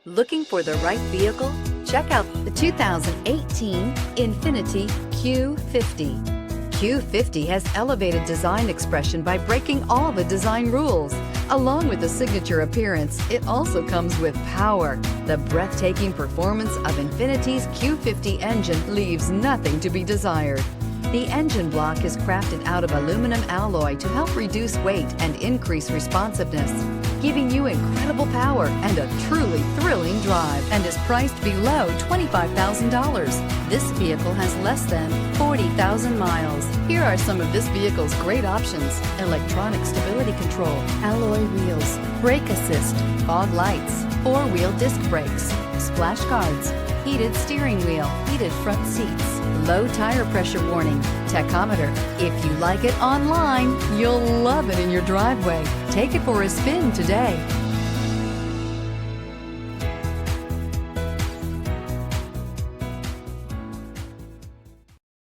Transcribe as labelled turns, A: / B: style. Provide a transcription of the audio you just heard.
A: Looking for the right vehicle? Check out the 2018 Infiniti Q50. Q50 has elevated design expression by breaking all the design rules. Along with the signature appearance, it also comes with power. The breathtaking performance of Infiniti's Q50 engine leaves nothing to be desired. The engine block is crafted out of aluminum alloy to help reduce weight and increase responsiveness, giving you incredible power and a truly thrilling drive, and is priced below $25,000. This vehicle has less than 40,000 miles. Here are some of this vehicle's great options: electronic stability control, alloy wheels, brake assist, fog lights, four-wheel disc brakes, splash guards, heated steering wheel, heated front seats, low tire pressure warning, tachometer. If you like it online, you'll love it in your driveway. Take it for a spin today.